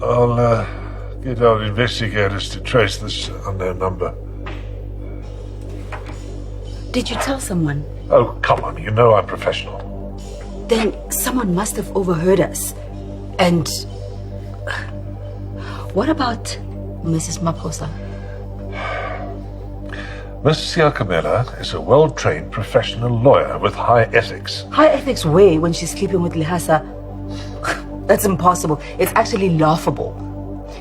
I'll get our investigators to trace this unknown number. Did you tell someone? Oh, come on, you know I'm professional. Then someone must have overheard us. And what about Mrs. Maposa? Miss Siakamela is a well-trained professional lawyer with high ethics. High ethics way when she's sleeping with Lihasa? That's impossible. It's actually laughable.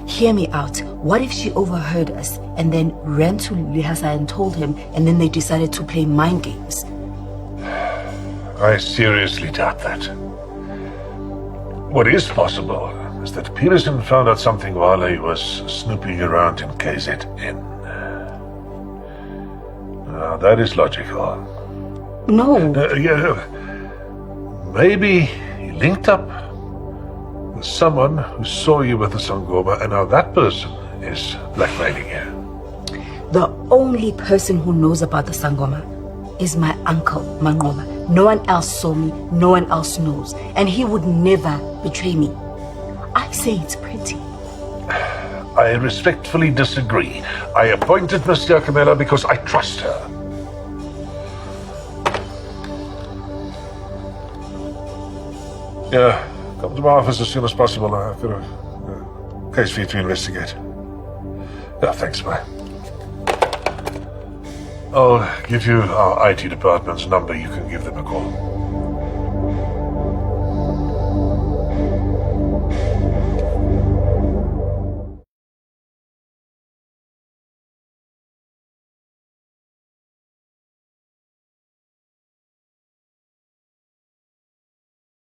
Hear me out. What if she overheard us and then ran to Lihasa and told him, and then they decided to play mind games? I seriously doubt that. What is possible is that Peterson found out something while he was snooping around in KZN. Now, that is logical. No. Yeah, maybe he linked up with someone who saw you with the Sangoma, and now that person is blackmailing you. The only person who knows about the Sangoma is my uncle, Mangoba. No one else saw me, no one else knows, and he would never betray me. I say it's pretty. I respectfully disagree. I appointed Miss Siakamela because I trust her. Yeah, come to my office as soon as possible. I've got a case for you to investigate. Yeah, thanks, bye. I'll give you our IT department's number. You can give them a call.